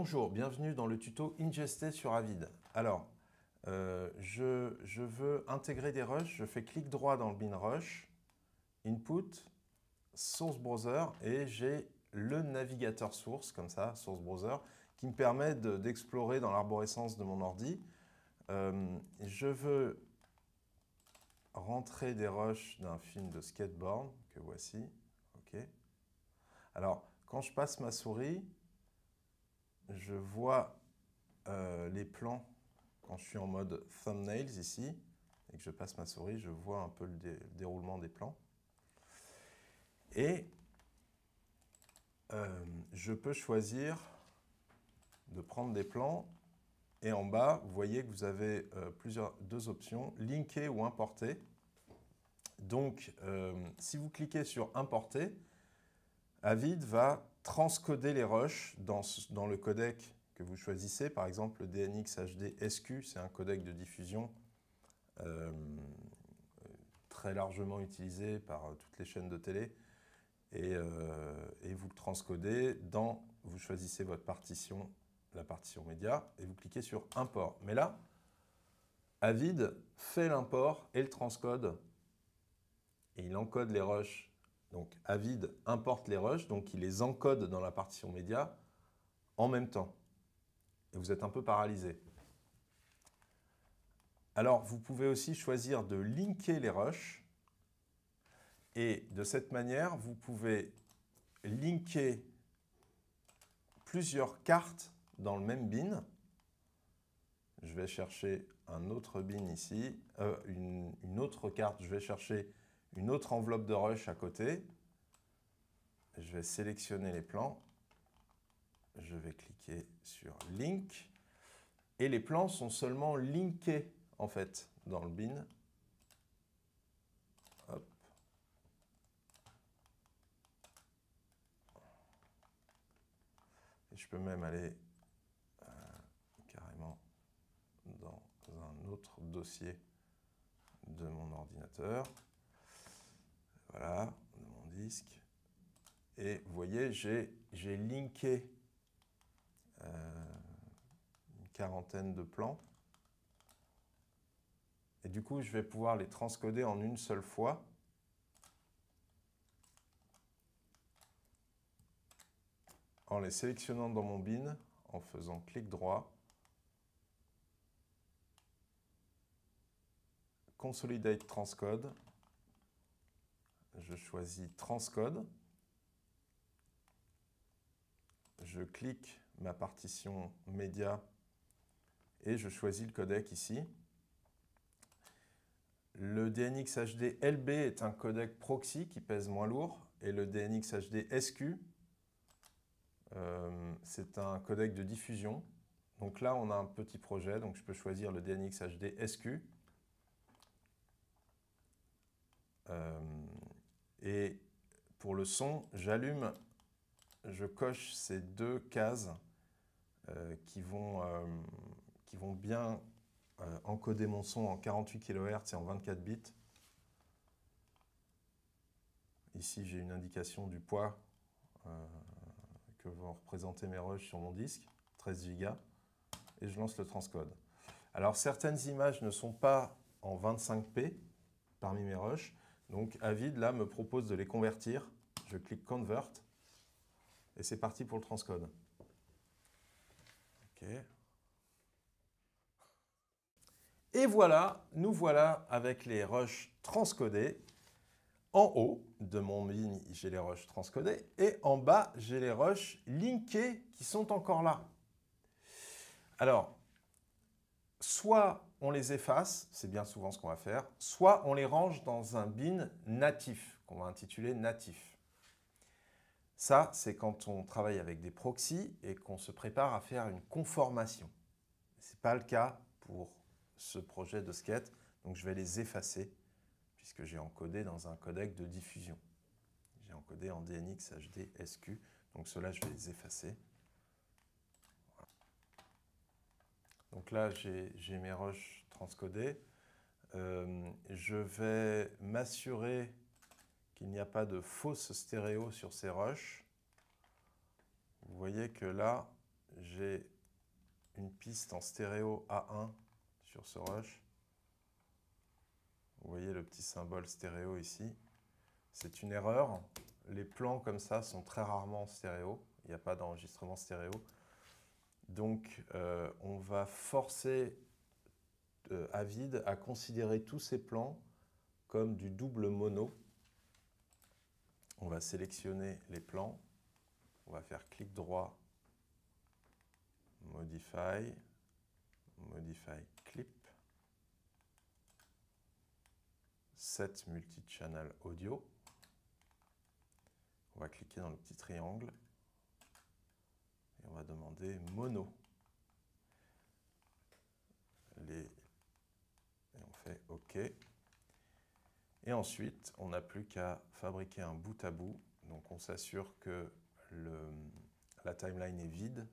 Bonjour, bienvenue dans le tuto Ingester sur Avid. Alors, je veux intégrer des rushs, je fais clic droit dans le bin rush, input, source browser, et j'ai le navigateur source, comme ça, source browser, qui me permet d'explorer dans l'arborescence de mon ordi. Je veux rentrer des rushs d'un film de skateboard, que voici. OK. Alors, quand je passe ma souris, je vois les plans quand je suis en mode thumbnails ici, et que je passe ma souris, je vois un peu le déroulement des plans. Et je peux choisir de prendre des plans. Et en bas, vous voyez que vous avez deux options, linker ou importer. Donc, si vous cliquez sur importer, Avid va transcoder les rushs dans le codec que vous choisissez. Par exemple, le DNX HD SQ, c'est un codec de diffusion très largement utilisé par toutes les chaînes de télé. Et vous le transcodez vous choisissez votre partition, la partition média, et vous cliquez sur import. Mais là, Avid fait l'import et le transcode, et il encode les rushs. Donc Avid importe les rushs, donc il les encode dans la partition média en même temps. Et vous êtes un peu paralysé. Alors, vous pouvez aussi choisir de linker les rushs. Et de cette manière, vous pouvez linker plusieurs cartes dans le même bin. Je vais chercher un autre bin ici, une autre carte. Je vais chercher une autre enveloppe de rush à côté. Je vais sélectionner les plans. Je vais cliquer sur Link. Et les plans sont seulement linkés, en fait, dans le bin. Hop. Et je peux même aller carrément dans un autre dossier de mon ordinateur. Voilà, de mon disque. Et vous voyez, j'ai linké une quarantaine de plans. Et du coup, je vais pouvoir les transcoder en une seule fois. En les sélectionnant dans mon bin, en faisant clic droit, Consolidate Transcode, je choisis Transcode, je clique ma partition média et je choisis le codec ici. Le DNX HD LB est un codec proxy qui pèse moins lourd et le DNX HD SQ, c'est un codec de diffusion. Donc là, on a un petit projet, donc je peux choisir le DNX HD SQ. Et pour le son, je coche ces deux cases qui vont bien encoder mon son en 48 kHz et en 24 bits. Ici, j'ai une indication du poids que vont représenter mes rushs sur mon disque, 13 Go, et je lance le transcode. Alors, certaines images ne sont pas en 25p parmi mes rushs, donc Avid, là, me propose de les convertir. Je clique Convert, et c'est parti pour le transcode. OK. Et voilà, nous voilà avec les rushs transcodés. En haut de mon bin, j'ai les rushs transcodés, et en bas, j'ai les rushs linkés qui sont encore là. Alors, soit on les efface, c'est bien souvent ce qu'on va faire, soit on les range dans un bin natif, qu'on va intituler natif. Ça, c'est quand on travaille avec des proxys et qu'on se prépare à faire une conformation. Ce n'est pas le cas pour ce projet de skate, donc je vais les effacer puisque j'ai encodé dans un codec de diffusion. J'ai encodé en DNX HD SQ, donc ceux-là, je vais les effacer. Voilà. Donc là, j'ai mes rushs transcodés. Je vais m'assurer qu'il n'y a pas de fausse stéréo sur ces rushs. Vous voyez que là, j'ai une piste en stéréo A1 sur ce rush. Vous voyez le petit symbole stéréo ici. C'est une erreur. Les plans comme ça sont très rarement en stéréo. Il n'y a pas d'enregistrement stéréo. Donc, on va forcer Avid à considérer tous ces plans comme du double mono. On va sélectionner les plans. On va faire clic droit, Modify, Modify Clip, Set Multi-Channel Audio. On va cliquer dans le petit triangle et on va demander mono. Et on fait OK. Et ensuite, on n'a plus qu'à fabriquer un bout à bout. Donc on s'assure que la timeline est vide.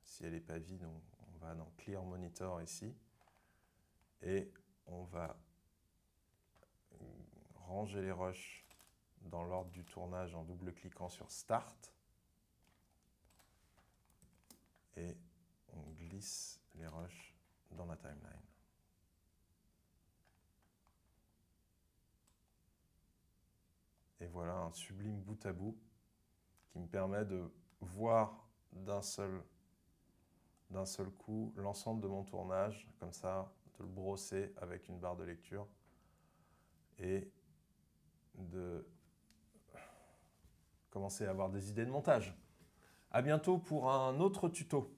Si elle n'est pas vide, on va dans Clear Monitor ici. Et on va ranger les rushs dans l'ordre du tournage en double-cliquant sur Start. Et on glisse les rushs dans la timeline. Et voilà un sublime bout à bout qui me permet de voir d'un seul coup l'ensemble de mon tournage, comme ça, de le brosser avec une barre de lecture et de commencer à avoir des idées de montage. À bientôt pour un autre tuto.